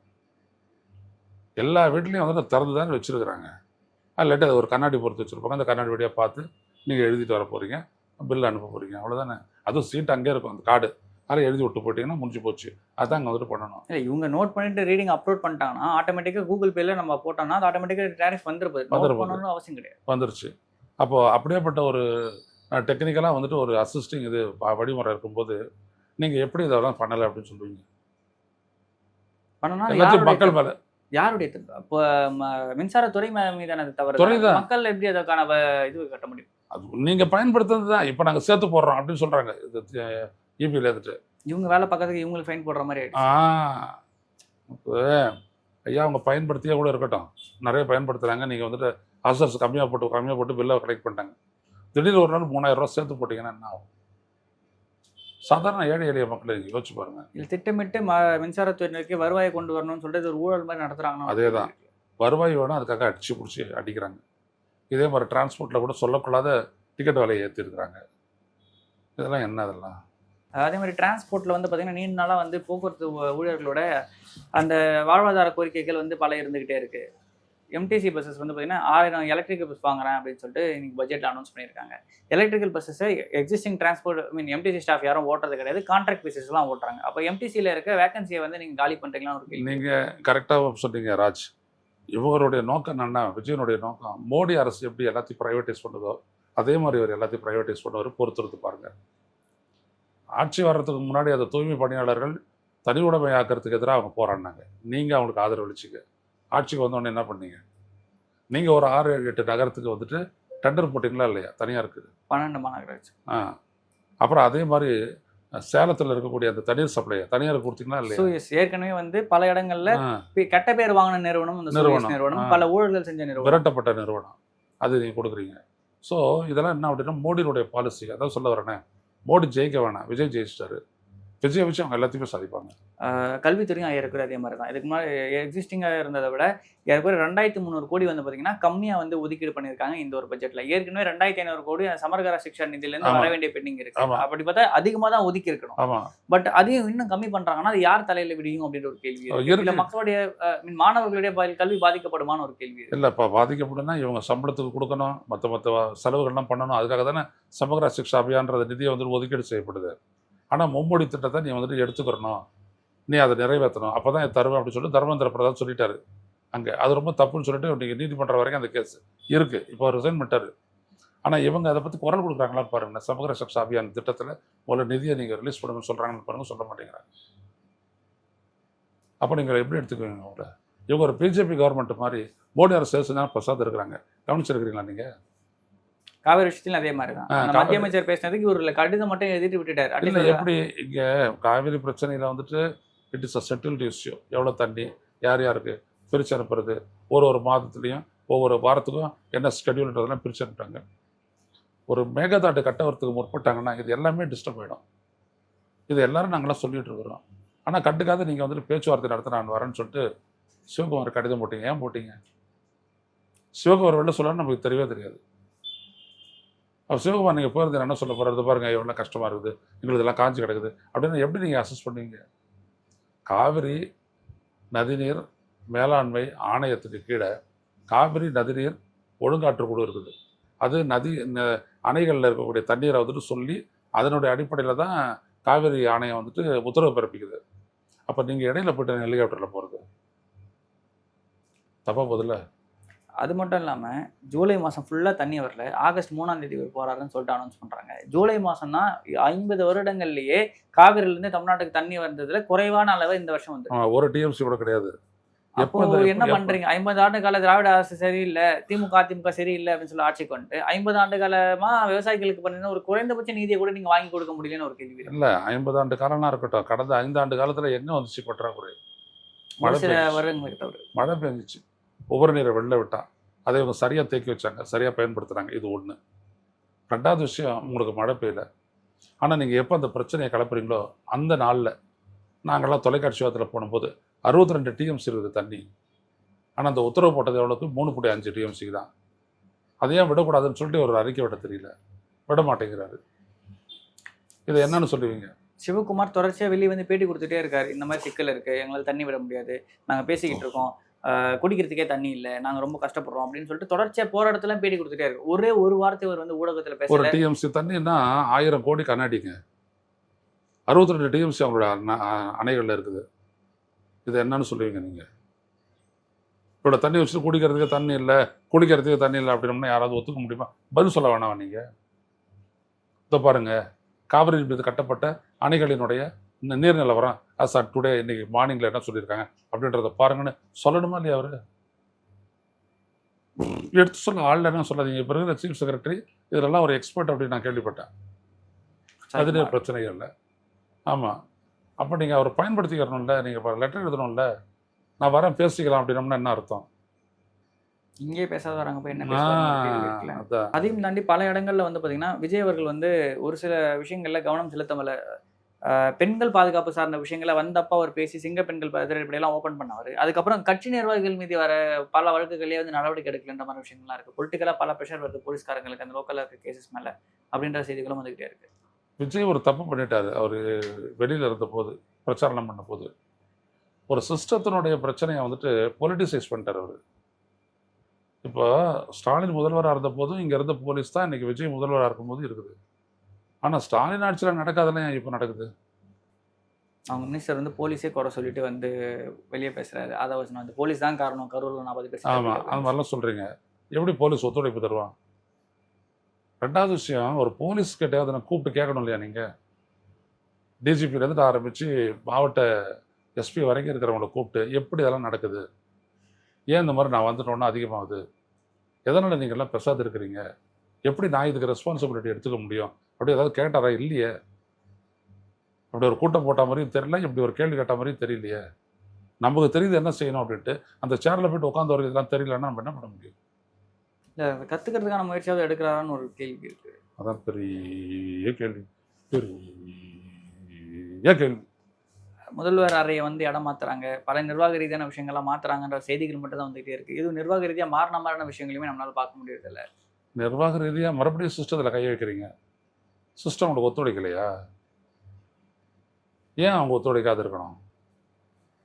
எல்லா வீட்லேயும் வந்து திறந்து தானே வச்சுருக்குறாங்க. இல்லாட்டி அதை ஒரு கண்ணாடி பொறுத்து வச்சுருப்பாங்க, அந்த கண்ணாடி வழியாக பார்த்து நீங்கள் எழுதிட்டு வர போகிறீங்க, பில்லு அனுப்ப போகிறீங்க, அவ்வளோதானே. அதுவும் சீட் அங்கேயே இருக்கும், அந்த கார்டு அதில் எழுதி விட்டு போட்டிங்கன்னா முடிஞ்சு போச்சு. அதுதான் அங்கே வந்துட்டு பண்ணணும். இல்லை, இவங்க நோட் பண்ணிட்டு ரீடிங் அப்லோட் பண்ணிட்டாங்கன்னா ஆட்டோமேட்டிக்காக கூகுள் பேல நம்ம போட்டோம்னா அது ஆட்டோமேட்டிக்காக டேரிஃப் வந்துருப்போம், அவசியம் கிடையாது, வந்துருச்சு. அப்போது அப்படியேப்பட்ட ஒரு டெக்னிக்கலாக வந்துட்டு ஒரு அசிஸ்டிங் இது வழிமுறை இருக்கும்போது நீங்கள் எப்படி இதெல்லாம் பண்ணலை அப்படின்னு சொல்லுவீங்க? பண்ணணும் மக்கள் மேலே யாருடைய இப்போ மின்சாரத்துறை மீதான தவறு, மக்கள் எப்படி அதற்கான இது கட்ட முடியும்? அது நீங்கள் பயன்படுத்துறது தான். இப்போ நாங்கள் சேர்த்து போடுறோம் அப்படின்னு சொல்கிறாங்க, இது இபியில் இருந்துட்டு இவங்க வேலை பக்கத்துக்கு இவங்களுக்கு ஃபைன் போடுற மாதிரி ஆயிடுச்சு. இப்போ ஐயா அவங்க பயன்படுத்தியே கூட இருக்கட்டும், நிறைய பயன்படுத்துகிறாங்க, நீங்கள் வந்துட்டு அசர்ஸ் கம்மியாக போட்டு பில்லை கலெக்ட் பண்ணிட்டாங்க. திடீர்னு ஒரு நாள் 3000 ரூபா சேர்த்து போட்டிங்கன்னா என்ன ஆகும்? சாதாரண ஏழை எளிய மக்களை யோசிச்சு பாருங்க. இது திட்டமிட்டு மின்சாரத்துறையினருக்கு வருவாயை கொண்டு வரணும்னு சொல்லிட்டு இது ஒரு ஊழல் மாதிரி நடத்துறாங்கன்னா அதே தான். வருவாய் வேணும், அதுக்காக அடிச்சு பிடிச்சி அடிக்கிறாங்க. இதே மாதிரி டிரான்ஸ்போர்ட்டில் கூட சொல்லக்கூடாத டிக்கெட் விலையை ஏற்றிருக்கிறாங்க. இதெல்லாம் என்ன இதெல்லாம்? அதே மாதிரி டிரான்ஸ்போர்ட்டில் வந்து பார்த்தீங்கன்னா நீண்ட நாளாக வந்து போக்குவரத்து ஊழியர்களோட அந்த வாழ்வாதார கோரிக்கைகள் வந்து பல இருந்துக்கிட்டே இருக்குது. எம்டிசி பஸ்ஸஸ் வந்து பார்த்தீங்கன்னா 1000 எலக்ட்ரிக்கல் பஸ் வாங்குறேன் அப்படின்னு சொல்லிட்டு இன்னைக்கு பட்ஜெட்டில் அனௌன்ஸ் பண்ணியிருக்காங்க. எலக்ட்ரிக்கல் பஸ்ஸஸை எக்ஸிஸ்டிங் டிரான்ஸ்போர்ட் எம்டிசி ஸ்டாஃப் யாரும் ஓட்டுறது கிடையாது, கான்ட்ராக்ட் பேசிஸ்லாம் ஓட்டுறாங்க. அப்போ எம்டிசியில் இருக்க வேகன்சியை வந்து நீங்கள் காலி பண்ணுறீங்களான்னு ஒரு கேள்வி. நீங்கள் கரெக்டாக சொன்னீங்க ராஜ். இவருடைய நோக்கம் என்னன்னா, விஜயனுடைய நோக்கம் மோடி அரசு எப்படி எல்லாத்தையும் ப்ரைவேட்டைஸ் பண்ணுதோ அதே மாதிரி அவர் எல்லாத்தையும் ப்ரைவேட்டைஸ் பண்ணுவார். பொறுத்திருந்து பாருங்க. ஆட்சி வர்றதுக்கு முன்னாடி அந்த தூய்மை பணியாளர்கள் தனி உடைமை ஆக்கிறதுக்கு எதிராக அவங்க போராடினாங்க. நீங்கள் அவங்களுக்கு ஆதரவு அளிச்சிங்க. ஆட்சிக்கு வந்தோடனே என்ன பண்ணீங்க? நீங்கள் ஒரு 6-8 நகரத்துக்கு வந்துட்டு டெண்டர் போட்டிங்களா இல்லையா? தனியாக இருக்குது 12 மாநகராட்சி. அப்புறம் அதே மாதிரி சேலத்தில் இருக்கக்கூடிய அந்த தண்ணீர் சப்ளையை தனியார் கொடுத்தீங்களா இல்லையா? சூயஸ் ஏற்கனவே வந்து பல இடங்கள்ல கெட்ட பேர் வாங்கின நிறுவனம் இந்த சூயஸ் நிறுவனம், பல ஊழல்கள் செஞ்ச நிறுவனம், விரட்டப்பட்ட நிறுவனம், அது நீங்கள் கொடுக்குறீங்க. ஸோ இதெல்லாம் என்ன அப்படின்னா மோடியினுடைய பாலிசி. அதான் சொல்ல வரேனே, மோடி ஜெயிக்க வேணாம், விஜய் ஜெயிச்சிட்டாரு. விஜய் வச்சு அவங்க எல்லாத்தையுமே சாதிப்பாங்க. கல்வித்துறையும் ஏற்கனவே அதே மாதிரி தான். இதுக்கு முன்னாடி எக்ஸிஸ்டிங்காக இருந்ததை விட ஏற்கனவே 2300 கோடி வந்து பார்த்தீங்கன்னா கம்மியாக வந்து ஒதுக்கீடு பண்ணியிருக்காங்க இந்த ஒரு பட்ஜெட்டில். ஏற்கனவே 2500 கோடி சமர்கர சிக்ஷா நிதியிலேருந்து வர வேண்டிய பெண்டிங் இருக்கு. அப்படி பார்த்தா அதிகமாக தான் ஒதுக்கி இருக்கணும். ஆமாம். பட் அதையும் இன்னும் கம்மி பண்ணுறாங்கன்னா அது யார் தலையில் விடியும் அப்படின்ற ஒரு கேள்வி. இல்லை மக்களுடைய மாணவர்களுடைய கல்வி பாதிக்கப்படுமான ஒரு கேள்வி. இல்லை, இப்போ பாதிக்கப்படும்னா இவங்க சம்பளத்துக்கு கொடுக்கணும், மற்ற செலவுகள்லாம் பண்ணணும். அதுக்காக தானே சமகர சிக்ஷா அபியான்ற நிதியை வந்து ஒதுக்கீடு செய்யப்படுது. ஆனால் மும்மொழி திட்டத்தை நீ வந்துட்டு எடுத்துக்கிறணும், நீ அதை நிறைவேற்றணும், அப்போ தான் தருவேன் அப்படின்னு சொல்லிட்டு தர்மேந்திர பிரதான் சொல்லிட்டாரு அங்கே. அது ரொம்ப தப்புன்னு சொல்லிட்டு நீங்கள் நீதிமன்றம் வரைக்கும் அந்த கேஸ் இருக்குது. இப்போ ரிசைன் பண்ணிட்டாரு. ஆனால் இவங்க அதை பற்றி குரல் கொடுக்குறாங்களா பாருங்க. சமகர சிக்ஷா அபியான் திட்டத்தில் முதல்ல நிதியை நீங்கள் ரிலீஸ் பண்ணுங்கன்னு சொல்கிறாங்கன்னு பாருங்க, சொல்ல மாட்டேங்கிறாங்க. அப்போ நீங்கள் எப்படி எடுத்துக்குவீங்க அவங்கள? இவங்க ஒரு பிஜேபி கவர்மெண்ட் மாதிரி மோடி அரசு செஞ்சால் பிரசாத் இருக்கிறாங்க. கவனிச்சிருக்கிறீங்களா நீங்கள்? காவிரி விஷயத்தில் அதே மாதிரி தான். மத்திய அமைச்சர் பேசினதுக்கு ஒரு கடிதம் மட்டும் எழுதிட்டு விட்டுட்டார். இல்லை, எப்படி இங்கே காவிரி பிரச்சனையில் வந்துட்டு it is a settled issue. எவ்வளோ தண்ணி யார் யாருக்கு பிரித்து அனுப்புறது, ஒரு மாதத்துலேயும் ஒவ்வொரு வாரத்துக்கும் என்ன ஸ்கெடியூல்ன்றதெல்லாம் பிரித்து அனுப்பிட்டாங்க. ஒரு மேகதாட்டு கட்டவரத்துக்கு முற்பட்டாங்கன்னா இது எல்லாமே டிஸ்டர்ப் ஆகிடும். இது எல்லாரும் நாங்களாம் சொல்லிகிட்டு இருக்கிறோம். ஆனால் கண்டுக்காத நீங்கள் வந்துட்டு பேச்சுவார்த்தை நடத்த நான் வரேன்னு சொல்லிட்டு சிவகுமார் கடிதம் போட்டீங்க. ஏன் போட்டீங்க? சிவகுமார் வெளில சொல்லணும்னு நமக்கு தெரியவே தெரியாது. அவர் சிவகுமார் நீங்கள் போகிறது என்ன சொல்ல போகிறது பாருங்க, எவ்வளோ கஷ்டமாக இருக்குது, எங்களுக்கு இதெல்லாம் காஞ்சி கிடக்குது அப்படின்னு எப்படி நீங்கள் அசஸ் பண்ணுவீங்க? காவிரி நதிநீர் மேலாண்மை ஆணையத்துக்கு கீழே காவிரி நதிநீர் ஒழுங்காற்று குழு இருக்குது. அது அணைகளில் இருக்கக்கூடிய தண்ணீரை வந்துட்டு சொல்லி அதனுடைய அடிப்படையில் தான் காவிரி ஆணையம் வந்துட்டு உத்தரவு பிறப்பிக்குது. அப்போ நீங்கள் இடையில போய்ட்டு ஹெலிகாப்டரில் போகிறது தப்பாக போதில்ல? அது மட்டும் இல்லாமல் ஜூலை மாதம் ஃபுல்லாக தண்ணி வரல, ஆகஸ்ட் 3ஆம் தேதி போகிறாருன்னு சொல்லிட்டு அனௌன்ஸ் பண்ணுறாங்க. ஜூலை மாதம் தான் 50 வருடங்கள்லேயே காவிரியிலேருந்து தமிழ்நாட்டுக்கு தண்ணி வந்ததுல குறைவான அளவு இந்த வருஷம் வந்து ஒரு டிஎம்சி கூட கிடையாது. அப்போ என்ன பண்ணுறீங்க? 50 ஆண்டு கால திராவிட அரசு சரியில்லை, அதிமுக சரியில்லை அப்படின்னு சொல்லி ஆட்சிக்கு வந்துட்டு 50 ஆண்டு காலமாக விவசாயிகளுக்கு பண்ணீங்கன்னா ஒரு குறைந்தபட்ச நீதியை கூட நீங்கள் வாங்கி கொடுக்க முடியலன்னு ஒரு கேள்வி. இல்லை, 50 ஆண்டு காலம்னா இருக்கட்டும், கடந்த 5 ஆண்டு காலத்தில் எங்கே வந்துச்சு பற்றாக்குறை? மழை பெஞ்சிச்சு, ஒவ்வொரு நீரை வெளில விட்டான், அதை இவங்க சரியாக தேக்கி வச்சாங்க, சரியாக பயன்படுத்துகிறாங்க. இது ஒன்று. ரெண்டாவது விஷயம், உங்களுக்கு மழை பெய்யல, ஆனால் நீங்கள் எப்போ அந்த பிரச்சனையை கிளப்புறீங்களோ அந்த நாளில் நாங்கள்லாம் தொலைக்காட்சி வாரத்தில் போகும்போது 62 டிஎம்சி இருக்குது தண்ணி. ஆனால் அந்த உத்தரவு போட்டது எவ்வளோக்கு? 3.5 டிஎம்சிக்கு தான். அதையும் விடக்கூடாதுன்னு சொல்லிட்டு ஒரு அறிக்கை விட தெரியல, விட மாட்டேங்கிறாரு. இதை என்னன்னு சொல்லுவீங்க? சிவகுமார் தொடர்ச்சியாக வெளியே வந்து பேட்டி கொடுத்துட்டே இருக்காரு. இந்த மாதிரி சிக்கல் இருக்குது, எங்களால் தண்ணி விட முடியாது, நாங்கள் பேசிக்கிட்டு இருக்கோம், குடிக்கிறதுக்கே தண்ணி இல்லை, நாங்கள் ரொம்ப கஷ்டப்படுறோம் அப்படின்னு சொல்லிட்டு தொடர்ச்சியாக போராட்டத்தில் பேட்டி கொடுத்துட்டே இருக்கு. ஒரே ஒரு வார்த்தை அவர் வந்து ஊடகத்தில் பேச. ஒரு டிஎம்சி தண்ணின்னா 1000 கோடி கண்ணாடிங்க. 62 டிஎம்சி அவங்களோட அணைகளில் இருக்குது. இது என்னன்னு சொல்லுவீங்க நீங்கள்? இவ்வளோ தண்ணி வச்சுட்டு குடிக்கிறதுக்கு தண்ணி இல்லை, குடிக்கிறதுக்கு தண்ணி இல்லை அப்படின்னா யாராவது ஒத்துக்க முடியுமா? பதில் சொல்ல வேணாம் நீங்கள். இதை பாருங்கள், காவிரி மீது கட்டப்பட்ட அணைகளினுடைய இந்த நீர் நிலவரம் அஸ் அட் டுடே இன்னைக்கு மார்னிங்கில் என்ன சொல்லியிருக்காங்க அப்படின்றத பாருங்கன்னு சொல்லணுமா இல்லையா? அவர் எடுத்து சொல்ல ஆள் என்ன சொல்லாதீங்க. இப்போ இருக்கிற சீஃப் செக்ரட்டரி இதெல்லாம் ஒரு எக்ஸ்பர்ட் அப்படின்னு நான் கேள்விப்பட்டேன். அதுலேயே பிரச்சனைகள் இல்லை. ஆமாம், அப்போ நீங்கள் அவர் பயன்படுத்திக்கிறணும்ல, நீங்கள் இப்போ லெட்டர் எழுதணும்ல. நான் வரேன் பேசிக்கலாம் அப்படின்னம்னா என்ன அர்த்தம்? இங்கே பேசாத வராங்க போய் என்ன பேசுவாங்க? அதான். அதையும் தாண்டி பல இடங்கள்ல வந்து பாத்தீங்கன்னா விஜய் அவர்கள் வந்து ஒரு சில விஷயங்கள்ல கவனம் செலுத்தமல. பெண்கள் பாதுகாப்பு சார்ந்த விஷயங்களை வந்தப்ப அவர் பேசி சிங்க பெண்கள் திரைப்படையெல்லாம் ஓப்பன் பண்ணவர். அதுக்கப்புறம் கட்சி நிர்வாகிகள் மீது வர பல வழக்குகளே வந்து நடவடிக்கை எடுக்கலன்ற மாதிரி விஷயங்கள்லாம் இருக்கு. பொலிட்டிக்கலா பல ப்ரெஷர் வருது போலீஸ்காரங்களுக்கு அந்த லோக்கல்ல இருக்க கேசஸ் மேல அப்படின்ற செய்திகளும் வந்துகிட்டே இருக்கு. விஜய் ஒரு தப்பு பண்ணிட்டாரு. அவர் வெளியில் இருந்த போது பிரச்சாரம் பண்ண போது ஒரு சிஸ்டத்தினுடைய பிரச்சனையை வந்துட்டு பொலிட்டிசைஸ் பண்ணிட்டார் அவர். இப்போ ஸ்டாலின் முதல்வராக இருந்த போதும் இங்கே இருந்த போலீஸ் தான் இன்னைக்கு விஜய் முதல்வராக இருக்கும்போது இருக்குது. ஆனால் ஸ்டாலின் ஆட்சியில் நடக்காதெல்லாம் இப்போ நடக்குது. அவங்க மினிஸ்டர் வந்து போலீஸே குறை சொல்லிட்டு வந்து வெளியே பேசுறாரு. அதை வச்சு வந்து போலீஸ் தான் காரணம் கரூரில் 40 பேர். ஆமாம், அது மாதிரிலாம் சொல்கிறீங்க. எப்படி போலீஸ் ஒத்துழைப்பு தருவான்? ரெண்டாவது விஷயம், ஒரு போலீஸ் கிட்டையாவது நான் கூப்பிட்டு கேட்கணும் இல்லையா? நீங்கள் டிஜிபிலேருந்து ஆரம்பித்து மாவட்ட எஸ்பி வரைக்கும் இருக்கிறவங்கள கூப்பிட்டு எப்படி இதெல்லாம் நடக்குது, ஏன் இந்த மாதிரி நான் வந்துட்டோன்னா அதிகமாகுது, எதனால் நீங்கள் எல்லாம் பெருசாக இருக்கிறீங்க, எப்படி நான் இதுக்கு ரெஸ்பான்சிபிலிட்டி எடுத்துக்க முடியும் அப்படி ஏதாவது கேட்டாரா? இல்லையே. அப்படி ஒரு கூட்டம் போட்ட மாதிரியும் தெரியல, இப்படி ஒரு கேள்வி கேட்ட மாதிரியும் தெரியலையே. நமக்கு தெரியுது என்ன செய்யணும் அப்படின்ட்டு அந்த சேரில் போய்ட்டு உட்காந்து வரைக்கும் இதெல்லாம் தெரியலன்னா நம்ம என்ன பண்ண முடியும்? இல்லை கற்றுக்கிறதுக்கான முயற்சியாவது எடுக்கிறாரான்னு ஒரு கேள்வி இருக்குது. அதான் பெரிய கேள்வி, பெரிய கேள்வி. முதல்வர் அறையை வந்து இடம் மாத்துறாங்க, பல நிர்வாக ரீதியான விஷயங்கள்லாம் மாத்துறாங்கன்ற செய்திகள் மட்டும் தான் வந்துகிட்டே இருக்கு. இது நிர்வாக ரீதியாக மாறின மாதிரியான விஷயங்களையுமே நம்மளால பார்க்க முடியறதில்ல. நிர்வாக ரீதியாக மறுபடியும் சிஸ்டத்தில் கை வைக்கிறீங்க. சிஸ்டம் உங்களுக்கு ஒத்துழைக்கலையா? ஏன் அவங்க ஒத்துழைக்காது இருக்கணும்?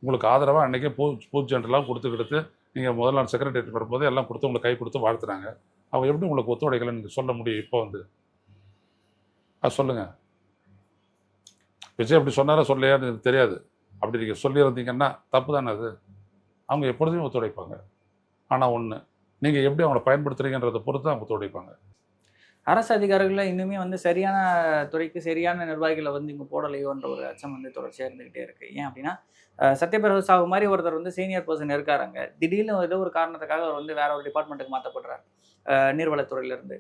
உங்களுக்கு ஆதரவாக அன்றைக்கே பூத் ஜென்ரலாக கொடுத்து நீங்கள் முதல் நாள் செக்ரட்டரி வரும்போது எல்லாம் கொடுத்து உங்களுக்கு கை கொடுத்து வாழ்த்துறாங்க. அவங்க எப்படி உங்களுக்கு ஒத்துழைக்கலைன்னு நீங்கள் சொல்ல முடியும்? இப்போ வந்து அது சொல்லுங்கள். விஜய் அப்படி சொன்னாரா சொல்லையான்னு எனக்கு தெரியாது. அப்படி நீங்கள் சொல்லியிருந்தீங்கன்னா தப்பு தானே அது. அவங்க எப்பொழுதுமே ஒத்துழைப்பாங்க. ஆனால் ஒன்று, நீங்கள் எப்படி அவங்கள பயன்படுத்துறீங்கன்றதை பொறுத்து அவங்க ஒத்துழைப்பாங்க. அரசு அதிகாரிகளில் இன்னுமே வந்து சரியான துறைக்கு சரியான நிர்வாகிகளை வந்து இங்கே போடலையோன்ற ஒரு அச்சம் வந்து தொடர்ச்சியாக இருந்துகிட்டே இருக்குது. ஏன் அப்படின்னா சத்யபிரதா சாஹூ மாதிரி ஒருத்தர் வந்து சீனியர் பர்சன் இருக்காருங்க. திடீர்னு ஏதோ ஒரு காரணத்துக்காக அவர் வந்து வேற ஒரு டிபார்ட்மெண்ட்டுக்கு மாற்றப்படுறாரு. நீர்வளத்துறையிலேருந்து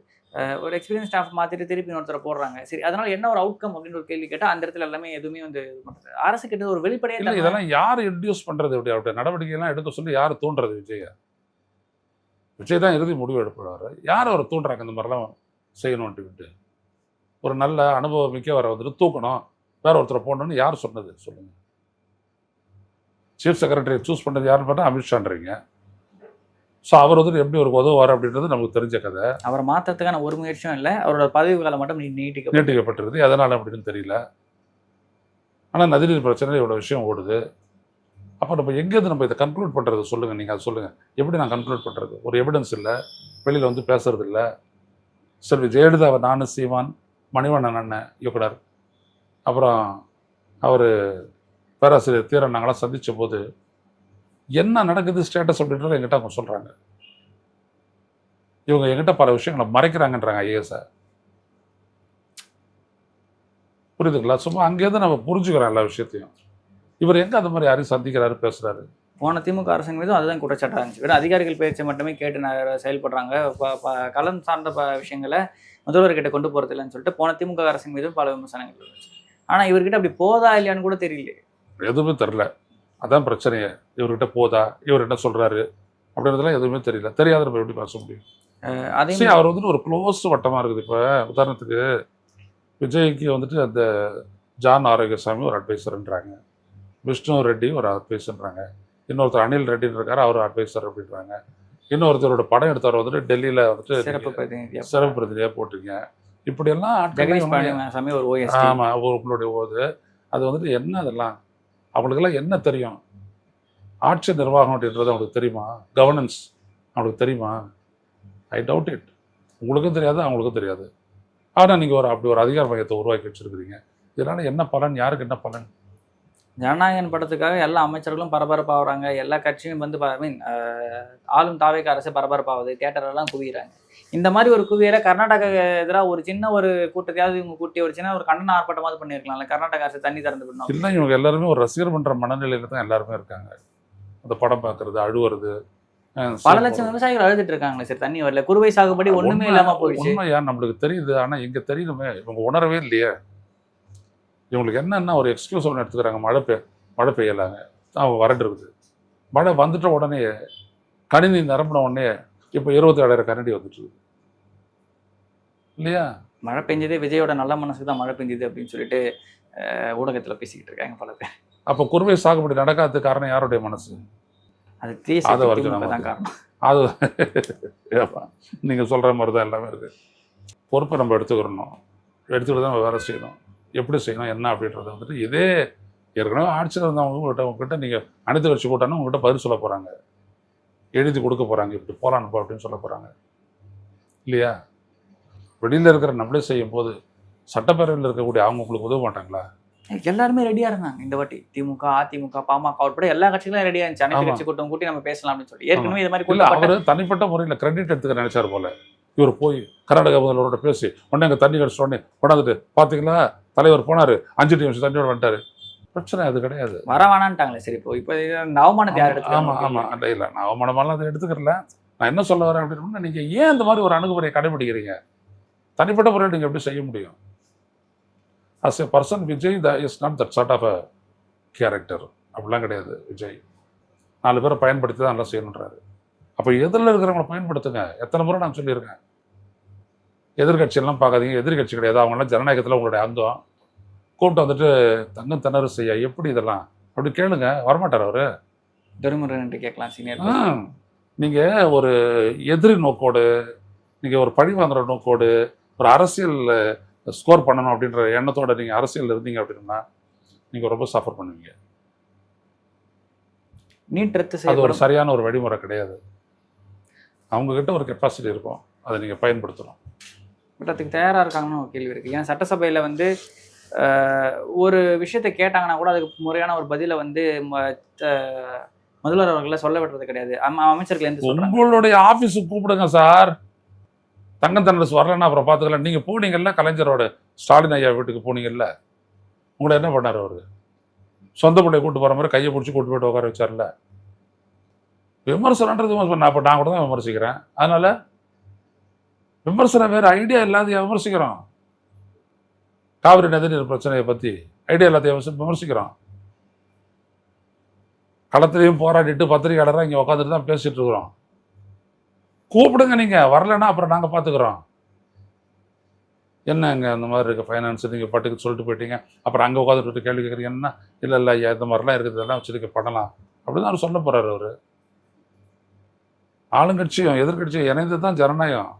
ஒரு எக்ஸ்பீரியன்ஸ் ஸ்டாஃப் மாற்றிட்டு திருப்பி ஒருத்தரை போடுறாங்க. சரி, அதனால் என்ன ஒரு அவுட்கம் அப்படின்னு ஒரு கேள்வி கேட்டால் அந்த இடத்துல எல்லாமே எதுவுமே வந்து இது பண்ணுறது அரசு கிட்ட ஒரு வெளிப்படையாக இல்லை. இதெல்லாம் யார் இன்ட்யூஸ் பண்ணுறது? அப்படி அப்படி நடவடிக்கைலாம் எடுக்க சொல்லி யார் தூண்டுறது? விஜய் தான் இறுதி முடிவு எடுப்பார். யார் அவரை தூண்டுறாங்க இந்த மாதிரிலாம் செய்யணும்ட்டு? ஒரு நல்ல அனுபவம் மிக்கவரை வந்துட்டு தூக்கணும், வேற ஒருத்தரை போடணும்னு யார் சொன்னது சொல்லுங்கள்? சீஃப் செக்ரட்டரியை சூஸ் பண்ணது யாருன்னு பார்த்தா அமித்ஷான்றீங்க. ஸோ அவர் வந்துட்டு எப்படி ஒரு உதவுவார் அப்படின்றது நமக்கு தெரிஞ்ச கதை. அவரை மாற்றத்துக்கான ஒரு முயற்சியும் இல்லை. அவரோட பதவி காலம் மட்டும் நீட்டிக்கப்பட்டிருக்குது. எதனால் அப்படின்னு தெரியல. ஆனால் நதிநீர் பிரச்சனை இவ்வளோ விஷயம் ஓடுது. அப்போ நம்ம எங்கேருந்து நம்ம இதை கன்க்ளூட் பண்ணுறது சொல்லுங்கள்? நீங்கள் அதை சொல்லுங்கள். எப்படி நான் கன்க்ளூட் பண்ணுறது? ஒரு எவிடன்ஸ் இல்லை, வெளியில் வந்து பேசுறது இல்லை. செல்வி ஜெயலலிதா, நான், சீமான், மணிவண்ணன் அண்ணன் இயக்குனர், அப்புறம் அவர் பேராசிரியர் தீரன் நாங்களாம் சந்தித்த போது என்ன நடக்குது ஸ்டேட்டஸ் அப்படின்றத எங்கிட்ட அவங்க சொல்கிறாங்க. இவங்க எங்கிட்ட பல விஷயங்களை மறைக்கிறாங்கன்றாங்க ஐஏஎஸை. புரியுதுங்களா? சும்மா அங்கேருந்து நம்ம புரிஞ்சுக்கிறோம் எல்லா விஷயத்தையும். இவர் எங்கே அந்த மாதிரி யாரையும் சந்திக்கிறாரு, பேசுகிறாரு? போன திமுக அரசின் மீதும் அதுதான் குற்றச்சாட்டாக இருந்துச்சு. வெறும் அதிகாரிகள் பேச்சை மட்டுமே கேட்டு செயல்படுறாங்க, களம் சார்ந்த விஷயங்களை முதல்வர்கிட்ட கொண்டு போகிறது இல்லைன்னு சொல்லிட்டு போன திமுக அரசின் மீதும் பல விமர்சனங்கள் இருந்துச்சு. ஆனால் இவர்கிட்ட அப்படி போதா இல்லையான்னு கூட தெரியல. எதுவுமே தெரில. அதான் பிரச்சனையே. இவர்கிட்ட போதா, இவர் என்ன சொல்கிறாரு அப்படின்றதுலாம் எதுவுமே தெரியல. தெரியாத நம்ம எப்படி பேச முடியும்? அதே அவர் வந்துட்டு ஒரு க்ளோஸ் வட்டமாக இருக்குது. இப்போ உதாரணத்துக்கு விஜய்க்கு வந்துட்டு அந்த ஜான் ஆரோக்கியசாமி ஒரு அட்வைசர்ன்றாங்க, விஷ்ணு ரெட்டி ஒரு அட்வைசர்ன்றாங்க, இன்னொருத்தர் அனில் ரெட்டின்னு இருக்காரு, அவர் அட்வைசர் அப்படின்றாங்க, இன்னொருத்தரோட படம் எடுத்தவர் வந்துட்டு டெல்லியில் வந்துட்டு சிறப்பு பிரதிநிதியாக போட்டிருங்க. இப்படியெல்லாம் ஆமாம் உங்களுடைய போது அது வந்துட்டு என்ன அதெல்லாம் அவங்களுக்கெல்லாம் என்ன தெரியும்? ஆட்சி நிர்வாகம் அப்படின்றது அவங்களுக்கு தெரியுமா? கவர்னன்ஸ் அவங்களுக்கு தெரியுமா? I doubt it. உங்களுக்கும் தெரியாது, அவங்களுக்கும் தெரியாது. ஆனால் நீங்கள் அப்படி ஒரு அதிகார மையத்தை உருவாக்கி வச்சுருக்கிறீங்க. இதனால் என்ன பலன்? யாருக்கு என்ன பலன்? ஜனநாயகன் படத்துக்காக எல்லா அமைச்சர்களும் பரபரப்பாகிறாங்க, எல்லா கட்சியும் வந்து ஆளும் தாவேக அரசு பரபரப்பாகுது, தியேட்டரெல்லாம் குவிகிறாங்க. இந்த மாதிரி ஒரு குவியரை கர்நாடகா எதிராக ஒரு சின்ன ஒரு கூட்டத்தையாவது இவங்க கூட்டி ஒரு சின்ன ஒரு கண்டன ஆர்ப்பாட்டமாவது பண்ணியிருக்கலாம்ல. கர்நாடக அரசு தண்ணி திறந்து விடணும். இல்லை, இவங்க எல்லாருமே ஒரு ரசிகர் பண்ணுற மனநிலையில் தான் எல்லாருமே இருக்காங்க. அந்த படம் பார்க்கறது, அழுவுறது. பல லட்சம் விவசாயிகள் அழுதுட்டு இருக்காங்களே சார், தண்ணி வரல, குறுவை சாகுபடி ஒன்றுமே இல்லாமல் போயிடுச்சு. உண்மையா நம்மளுக்கு தெரியுது, ஆனால் இங்கே தெரியணுமே. இவங்க உணரவே இல்லையே. இவங்களுக்கு என்னென்னா ஒரு எக்ஸ்கியூஸ் ஒன்று எடுத்துக்கிறாங்க. மழை பெய்யலாங்க, அவங்க வறண்டு இருக்குது. மழை வந்துட்ட உடனே கணினி நிரம்பின உடனே இப்போ 27,000 கரண்டி வந்துட்டு இருக்கு இல்லையா? மழை பெஞ்சதே விஜயோட நல்ல மனசுக்கு தான் மழை பெஞ்சுது அப்படின்னு சொல்லிட்டு ஊடகத்துல பேசிக்கிட்டு இருக்காங்க பல பேர். அப்போ குறுவை சாகுபடி நடக்காததுக்கு காரணம் யாருடைய மனசு? அது தீய அதை சக்தி வரைக்கும் திமுக நம்ம தான் காரணம். அது ஏப்பா, நீங்க சொல்ற மாதிரி தான் எல்லாமே இருக்கு. பொறுப்பை நம்ம எடுத்துக்கிறணும், எடுத்துக்கிட்டு தான் நம்ம வேலை செய்யணும். எப்படி செய்யணும் என்ன அப்படின்றத வந்துட்டு இதே ஏற்கனவே ஆட்சியில் இருந்தவங்க உங்ககிட்ட நீங்கள் அனைத்து கட்சி கூட்டாலும் உங்ககிட்ட பதில் சொல்ல போகிறாங்க, எழுதி கொடுக்க போகிறாங்க, இப்படி போகலான்னு அப்படின்னு சொல்ல போகிறாங்க இல்லையா? வெளியில் இருக்கிற நம்மளே செய்யும் போது சட்டப்பேரவையில் இருக்கக்கூடிய அவங்க உங்களுக்கு உதவ மாட்டாங்களா? எல்லாருமே ரெடியா இருந்தாங்க இந்த வாட்டி. திமுக, அதிமுக, பாமக உட்பட எல்லா கட்சிகளும் ரெடியா இருந்துச்சு. அனைத்து கட்சி கூட்டம் கூட்டி நம்ம பேசலாம் அப்படின்னு சொல்லி ஏற்கனவே இது மாதிரி இல்லை, அவர் தனிப்பட்ட முறையில் கிரெடிட் எடுத்துக்க நினைச்சார் போல. இவர் போய் கர்நாடக முதல்வரோட பேசி உடனே அங்கே தண்ணி கடிச்ச உடனே கொண்டாந்துட்டு பார்த்தீங்களா தலைவர் போனார் 5 நிமிஷம் தண்ணியோட வந்துட்டாரு. பிரச்சனை அது கிடையாது. வர வேணான்ட்டாங்களே. சரி, இப்போ அவமானத்தை யார் எடுத்து? ஆமாம் ஆமாம், இல்லை இல்லை, நான் அவமானமாலாம் அதை எடுத்துக்கிறல. நான் என்ன சொல்ல வரேன் அப்படின்னா, நீங்கள் ஏன் இந்த மாதிரி ஒரு அணுகுமுறையை கடைபிடிக்கிறீங்க? தனிப்பட்ட முறையில் நீங்கள் எப்படி செய்ய முடியும்? As a person Vijay is not that sort of a character. அப்படிலாம் கிடையாது. விஜய் 4 பேரை பயன்படுத்தி தான் நல்லா செய்யணுன்றாரு. அப்போ எதிரில் இருக்கிறவங்களை பயன்படுத்துங்க. எத்தனை முறை நான் சொல்லியிருக்கேன். எதிர்கட்சியெல்லாம் பார்க்காதீங்க, எதிர்கட்சி கிடையாது, அவங்களாம் ஜனநாயகத்தில் உங்களுடைய அங்கம். கூப்பிட்டு வந்துட்டு தங்கம் திணறு செய்ய எப்படி இதெல்லாம் அப்படி கேளுங்க. வரமாட்டார் அவர். துரைமுருகன் கேட்கலாம் சீனியர். நீங்கள் ஒரு எதிரி நோக்கோடு, நீங்கள் ஒரு பழி வாங்குற நோக்கோடு, ஒரு அரசியல் ஸ்கோர் பண்ணணும் அப்படின்ற எண்ணத்தோட நீங்கள் அரசியல் இருந்தீங்க அப்படின்னா நீங்கள் ரொம்ப சஃபர் பண்ணுவீங்க. நீட் ரத்து அது ஒரு செய்ய சரியான ஒரு வழிமுறை கிடையாது. அவங்கக்கிட்ட ஒரு கெப்பாசிட்டி இருக்கும், அதை நீங்கள் பயன்படுத்தணும். பட் அதுக்கு தயாரா இருக்காங்கன்னு ஒரு கேள்வி இருக்கு. ஏன் சட்டசபையில ஒரு விஷயத்தை கேட்டாங்கன்னா கூட அதுக்கு முறையான ஒரு பதிலை முதல்வர் அவர்களை சொல்ல விடுறது கிடையாது. அமைச்சர்கள் எந்த சொல்றாங்க? உங்களுடைய ஆஃபீஸுக்கு கூப்பிடுங்க சார். தங்கம் தண்டஸ் வரலன்னா அப்புறம் பார்த்துக்கலாம். நீங்கள் போனீங்கல்ல கலைஞரோட ஸ்டாலின் ஐயா வீட்டுக்கு போனீங்கல்ல, உங்களை என்ன பண்ணார் அவர்? சொந்த பிள்ளைய கூட்டு போகிற மாதிரி கையை பிடிச்சி கூட்டு போயிட்டு உட்கார வச்சார்ல. விமர்சனன்றது நான் இப்போ நான் கூட தான் விமர்சிக்கிறேன். அதனால் விமர்சனம் வேறு, ஐடியா இல்லாத விமர்சிக்கிறோம். காவிரி நதிநீர் பிரச்சனையை பற்றி ஐடியா எல்லாத்தையும் விமர்சிக்கிறோம். களத்திலையும் போராடிட்டு பத்திரிகையாளராக இங்கே உட்காந்துட்டு தான் பேசிகிட்டு இருக்கிறோம். கூப்பிடுங்க, நீங்கள் வரலைன்னா அப்புறம் நாங்கள் பார்த்துக்குறோம். என்னங்க அந்த மாதிரி இருக்குது ஃபைனான்ஸ், நீங்கள் பாட்டுக்கு சொல்லிட்டு போயிட்டீங்க, அப்புறம் அங்கே உட்காந்துட்டு கேள்வி கேட்குறீங்கன்னா இல்லை இல்லை ஐயா இந்த மாதிரிலாம் இருக்குது, இதெல்லாம் வச்சுருக்க பண்ணலாம் அப்படின்னு அவர் சொல்ல போகிறார். அவர் ஆளுங்கட்சியும் எதிர்கட்சியும் இணைந்து தான் ஜனநாயகம்.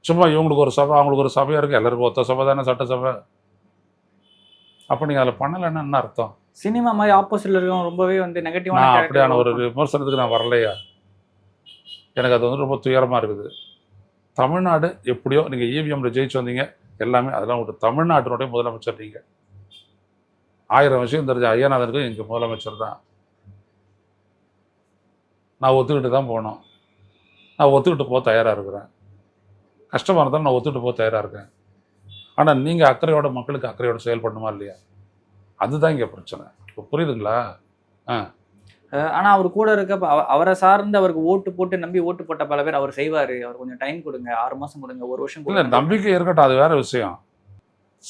சும்மா இவங்களுக்கு ஒரு சபை அவங்களுக்கு ஒரு சபையாக இருக்குது, எல்லாருக்கும் ஒத்த சபை தானே சட்டசபை. அப்போ நீங்கள் அதில் பண்ணலைன்னா என்ன அர்த்தம்? சினிமா மாதிரி ஆப்போசிட்ல இருக்கவங்க ரொம்பவே நெகட்டிவான நான் அப்படியான ஒரு விமர்சனத்துக்கு நான் வரலையா. எனக்கு அது ரொம்ப துயரமாக இருக்குது. தமிழ்நாடு எப்படியோ நீங்கள் இவிஎம்ல ஜெயிச்சு வந்தீங்க எல்லாமே, அதெல்லாம் ஒரு தமிழ்நாட்டினுடைய முதலமைச்சர். நீங்கள் 1000 விஷயம் தெரிஞ்ச ஐயநாதனுக்கும் எங்கள் முதலமைச்சர் தான். நான் ஒத்துக்கிட்டு தான் போனோம். நான் ஒத்துக்கிட்டு போக தயாராக இருக்கிறேன். கஷ்டமாக இருந்தாலும் நான் ஒத்துக்கிட்டு போக தயாராக இருக்கேன். ஆனால் நீங்கள் அக்கறையோட மக்களுக்கு அக்கறையோட செயல்படணுமா இல்லையா? அதுதான் இங்கே பிரச்சனை. இப்போ புரியுதுங்களா? ஆனா அவர் கூட இருக்க அவரை சார்ந்து அவருக்கு ஓட்டு போட்டு நம்பி ஓட்டு போட்ட பல பேர் அவர் செய்வாரு, அவர் கொஞ்சம் டைம் கொடுங்க, 6 மாசம் கொடுங்க, 1 வருஷம் இல்லை, நம்பிக்கை இருக்கட்டும், அது வேற விஷயம்.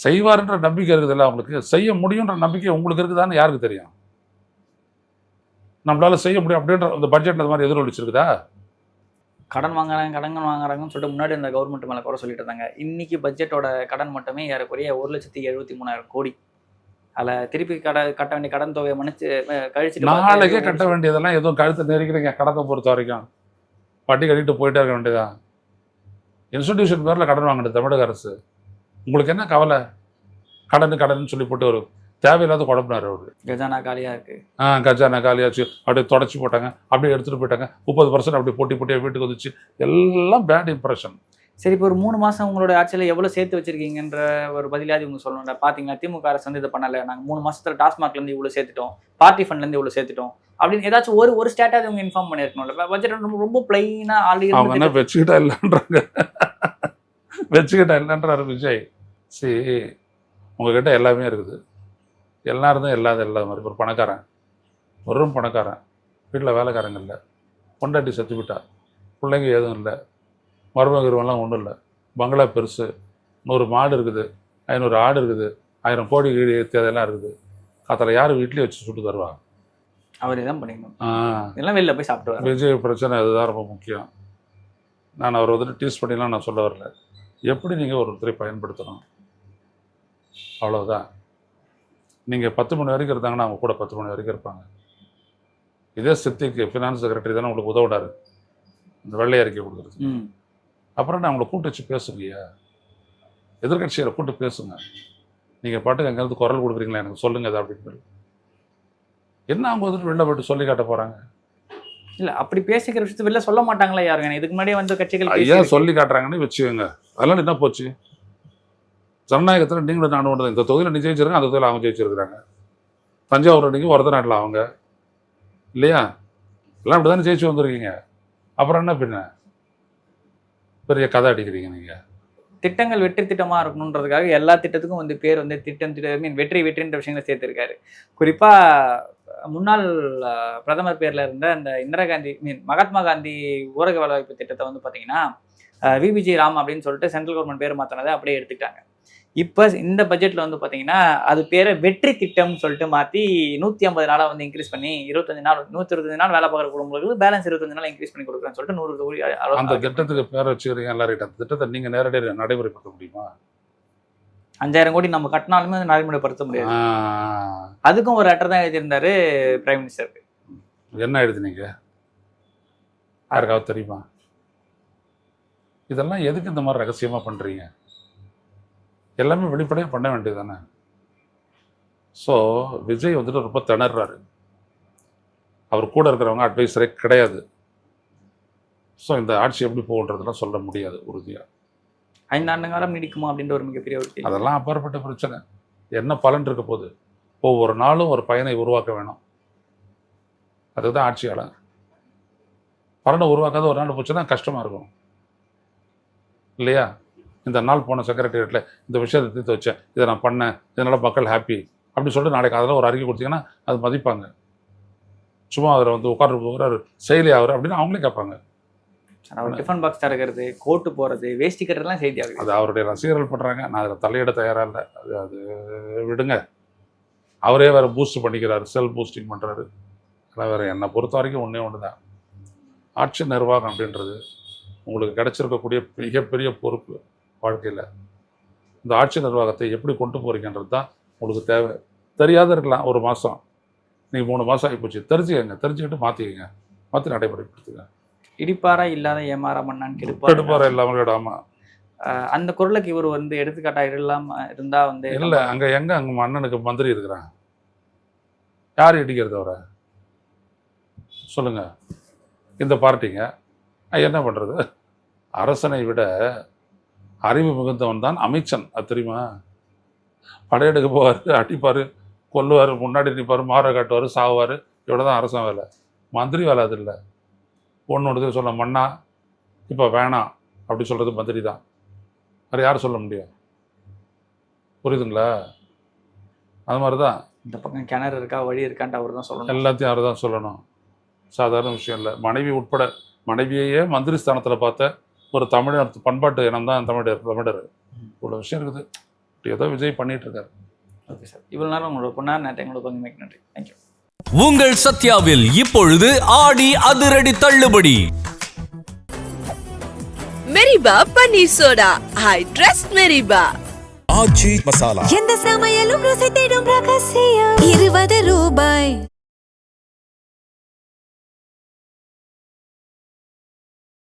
செய்வாருன்ற நம்பிக்கை இருக்குதுல்ல அவங்களுக்கு, செய்ய முடியுன்ற நம்பிக்கை உங்களுக்கு இருக்குதான்னு யாருக்கு தெரியும்? நம்மளால செய்ய முடியும் அப்படின்ற அந்த பட்ஜெட்ல அது மாதிரி எதிரொலிச்சிருக்குதா? கடன் வாங்குறாங்கன்னு சொல்லிட்டு முன்னாடி இந்த கவர்மெண்ட் மேல குறை சொல்லிட்டு இருந்தாங்க. இன்னைக்கு பட்ஜெட்டோட கடன் மட்டுமே ஏறக்குறைய 1,73,000 கோடி. அதில் திருப்பி கட்ட வேண்டிய கடன் தொகையை கழிச்சுட்டு நாளைக்கே கட்ட வேண்டியதெல்லாம் எதுவும் கழுத்தை நெருக்கிறீங்க. கடத்தை பொறுத்த வரைக்கும் வட்டி கட்டிட்டு போயிட்டே இருக்க வேண்டியதான். இன்ஸ்டிடியூஷன் பேரில் கடன் வாங்கினது தமிழக அரசு. உங்களுக்கு என்ன கவலை? கடன் சொல்லி போட்டு ஒரு தேவையில்லாத குழப்பினார் அவரு. கஜானா காலியா இருக்கு. கஜானா காலியாச்சு, அப்படியே தொடச்சி போட்டாங்க, அப்படியே எடுத்துட்டு போயிட்டாங்க. 30% அப்படி போட்டியாக வீட்டுக்கு வந்துச்சு. எல்லாம் பேட் இம்ப்ரெஷன். சரி, இப்போ ஒரு 3 மாசம் உங்களோட ஆட்சியில் எவ்வளோ சேர்த்து வச்சிருக்கீங்கன்ற ஒரு பதிலாவது இவங்க சொல்லணும்ல. பார்த்தீங்கன்னா திமுக அரசு இதை பண்ணலை, நாங்கள் 3 மாசத்துல டாஸ்மாக்லேருந்து இவ்வளோ சேர்த்துட்டோம், பார்ட்டி ஃபண்ட்லேருந்து இவ்வளோ சேர்த்துட்டோம் அப்படின்னு ஏதாச்சும் ஒரு ஸ்டேட்டாவது இவங்க இன்ஃபார்ம் பண்ணியிருக்கணும்ல. பட்ஜெட் ரொம்ப பிளைனாக அவங்க என்ன வச்சுக்கிட்டா இல்லைன்றாங்க. வச்சுக்கிட்டா இல்லைன்றாரு விஜய். சரி, உங்ககிட்ட எல்லாமே இருக்குது, எல்லாரும் இல்லாத மாதிரி. ஒரு பணக்காரன், ஒரு பணக்காரன், வீட்டில் வேலைக்காரங்க இல்லை, பொண்டாட்டி செத்து விட்டா, பிள்ளைங்க எதுவும் இல்லை, மருமகர்வெல்லாம் ஒன்றும் இல்லை, பங்களா பெருசு, 100 மாடு இருக்குது, 500 ஆடு இருக்குது, 1000 கோடி ஈடு அதெல்லாம் இருக்குது. அதில் யார் வீட்லேயே வச்சு சுட்டு தருவாங்க? அவரே தான் பண்ணிக்கணும். ஆ, இதெல்லாம் வெளில போய் சாப்பிட்டு வர. விஜய் பிரச்சனை அதுதான் ரொம்ப முக்கியம். நான் அவர் வந்துட்டு டீஸ் பண்ணிலாம் நான் சொல்ல வரல. எப்படி நீங்கள் ஒருத்தரை பயன்படுத்தணும் அவ்வளோதான். நீங்கள் 10 மணி வரைக்கும் இருந்தாங்கன்னா அவங்க கூட 10 மணி வரைக்கும் இருப்பாங்க. இதே சித்திக்கு ஃபினான்ஸ் செக்ரட்டரி தானே உங்களுக்கு உதவிடாரு இந்த வெள்ளை அறிக்கை கொடுக்குறது. அப்புறம் நான் அவங்களை கூட்டு வச்சு பேசுங்கய்யா, எதிர்கட்சிகளை கூட்டு பேசுங்க. நீங்கள் பாட்டுக்கு எங்கேருந்து குரல் கொடுக்குறீங்களா எனக்கு சொல்லுங்கள் அதை அப்படின்னு. என்ன அவங்க வந்துட்டு வெளில போய்ட்டு சொல்லி காட்ட போகிறாங்க? இல்ல அப்படி பேசிக்கிற விஷயத்தை வெளில சொல்ல மாட்டாங்களா யாருங்க? இதுக்கு முன்னாடியே வந்து கட்சிகள் ஐயா சொல்லி காட்டுறாங்கன்னு வச்சுக்கோங்க. அதெல்லாம் என்ன போச்சு? ஜனநாயகத்தில் நீங்களும் நானும் ஒன்று. இந்த தொகுதியில் நீ ஜெயிச்சிருக்காங்க, அந்த தொகுதியில் அவங்க ஜெயிச்சிருக்கிறாங்க. தஞ்சாவூர் அன்றைக்கி ஒருத்த நாட்டில் அவங்க இல்லையா? எல்லாம் இப்படி தானே ஜெயிச்சு வந்துருக்கீங்க. அப்புறம் என்ன பின்ன பெரிய கதை அடிக்கிறீங்க நீங்கள்? திட்டங்கள் வெற்றி திட்டமா இருக்கணுன்றதுக்காக எல்லா திட்டத்துக்கும் வந்து பேர் வந்து திட்டம் வெற்றி வெற்றின்ற விஷயங்களை சேர்த்திருக்காரு. குறிப்பா முன்னாள் பிரதமர் பேர்ல இருந்த அந்த இந்திரா காந்தி மகாத்மா காந்தி ஊரக வேலைவாய்ப்பு திட்டத்தை வந்து பாத்தீங்கன்னா விபிஜி ராம் அப்படின்னு சொல்லிட்டு சென்ட்ரல் கவர்மெண்ட் பேர் மாத்தினதை அப்படியே எடுத்துக்கிட்டாங்க. இப்போ இந்த பட்ஜெட்ல வந்து பாத்தீங்கன்னா அது பேரை வெற்றி திட்டம்னு சொல்லிட்டு மாத்தி 150 நாளா வந்து இன்க்ரீஸ் பண்ணி 125 நாள் வேலை பார்க்குற குடும்பங்களுக்கு பேலன்ஸ் 25 நாள் இன்க்ரீஸ் பண்ணி கொடுக்குறேன்னு சொல்லிட்டு 100 கோடி அந்த திட்டத்துக்கு பேரை வச்சுக்கிறீங்க எல்லாரும். அந்த திட்டத்தை நீங்க நேரடியாக நடைமுறைப்படுத்த முடியுமா? 5000 கோடி நம்ம கட்டினாலுமே அதை நடைமுறைப்படுத்த முடியாது. அதுக்கும் ஒரு லெட்டர் தான் எழுதியிருந்தாரு பிரைம் மினிஸ்டருக்கு. என்ன எழுதுனீங்க யாருக்காவது தெரியுமா? இதெல்லாம் எதுக்கு இந்த மாதிரி ரகசியமா பண்றீங்க? எல்லாமே வெளிப்படையாக பண்ண வேண்டியது தானே. ஸோ விஜய் வந்துட்டு ரொம்ப திணறாரு. அவர் கூட இருக்கிறவங்க அட்வைஸரே கிடையாது. ஸோ இந்த ஆட்சி எப்படி போகுன்றதெல்லாம் சொல்ல முடியாது உறுதியாக. 5 ஆண்டு காலம் நீடிக்குமா அப்படின்ற ஒரு மிகப்பெரிய ஒரு கேள்வி. அதெல்லாம் அப்பாற்பட்ட பிரச்சனை. என்ன பலன் இருக்க போகுது? ஒவ்வொரு நாளும் ஒரு பயனை உருவாக்க வேணும். அதுதான் ஆட்சியாளர். பலனை உருவாக்காத ஒரு நாள் போச்சுன்னா கஷ்டமாக இருக்கும் இல்லையா? இந்த நாள் போன செக்ரட்டரியேட்டில் இந்த விஷயத்தை தீர்த்து வச்சேன், இதை நான் பண்ணேன், இதனால் மக்கள் ஹாப்பி அப்படின்னு சொல்லிட்டு நாளைக்கு அதெல்லாம் ஒரு அறிக்கை கொடுத்தீங்கன்னா அது மதிப்பாங்க. சும்மா அதில் வந்து உட்கார்ந்து செயலி ஆகுற அப்படின்னு அவங்களே கேட்பாங்க. அவர் டிஃபன் பாக்ஸ் திறக்கிறது, கோட்டு போகிறது, வேஷ்டி கட்டுறதுலாம் செய்தி ஆகுது. அது அவருடைய ரசிகர்கள் பண்ணுறாங்க. நான் அதில் தலையிட தயாராக இல்லை. அது விடுங்க. அவரே வேறு பூஸ்ட் பண்ணிக்கிறாரு, செல்ஃப் பூஸ்டிங் பண்ணுறாரு. ஆனால் வேறு என்னை பொறுத்த வரைக்கும் ஒன்று தான், ஆட்சி நிர்வாகம் அப்படின்றது உங்களுக்கு கிடைச்சிருக்கக்கூடிய மிகப்பெரிய பொறுப்பு வாழ்க்கையில். இந்த ஆட்சி நிர்வாகத்தை எப்படி கொண்டு போகிறீங்கன்றது தான் உங்களுக்கு தேவை. தெரியாத இருக்கலாம் ஒரு மாதம், நீங்கள் 3 மாதம் ஆகிப்போச்சு. தெரிஞ்சுக்கிட்டு மாற்றிக்கங்க, மாற்றி நடைமுறைப்படுத்துங்க. இடிப்பாரா இல்லாத ஏமாறா மண்ணான்னு கெடுப்பாரா இல்லாமல் கேடாமல் அந்த குரலுக்கு இவர் வந்து எடுத்துக்காட்டாக இருந்தா வந்து இல்லை. அங்கே அங்கே அண்ணனுக்கு மந்திரி இருக்கிறான், யார் இடிக்கிறது அவரை சொல்லுங்க? இந்த பார்ட்டிங்க என்ன பண்ணுறது? அரசனை விட அறிவு மிகுந்தவன் தான் அமைச்சன். அது தெரியுமா? படையெடுக்க போவார், அடிப்பார், கொல்லுவார், முன்னாடி நிற்பார், மாற காட்டுவார், சாகுவார். இவ்வளோ தான் அரசன் வேலை. மந்திரி வேலை அது இல்லை. ஒன்று சொல்ல மண்ணா இப்போ வேணாம் அப்படி சொல்கிறது மந்திரி தான். வேறு யார் சொல்ல முடியும்? புரியுதுங்களா? அது மாதிரி தான் இந்த பக்கம் கிணறு இருக்கா வழி இருக்கான்ட்டு அவர் தான் சொல்லணும். எல்லாத்தையும் அவர் தான் சொல்லணும். சாதாரண விஷயம் இல்லை. மனைவி உட்பட, மனைவியையே மந்திரி ஸ்தானத்தில் பார்த்த ஒரு தமிழர் பண்பாட்டு இனம் தான் தமிழர். இவ்வளோ விஷயம் இருக்குது. ஏதோ விஜய் பண்ணிட்டு இருக்காரு. ஓகே சார், இவ்வளோ நேரம் உங்களோட பொண்ணார் நேரத்தை எங்களோட பங்குமைக்கு நன்றி. தேங்க்யூ. உங்கள் சத்யாவில் இப்பொழுது ஆடி அதிரடி தள்ளுபடி. மெரிபா பன்னீர் சோடா, ஐ ட்ரஸ்ட் மெரிபா. ஆச்சி மசாலா. எந்த சமையலும் ருசி தேடும் ரகசியம் 20 ரூபாய்.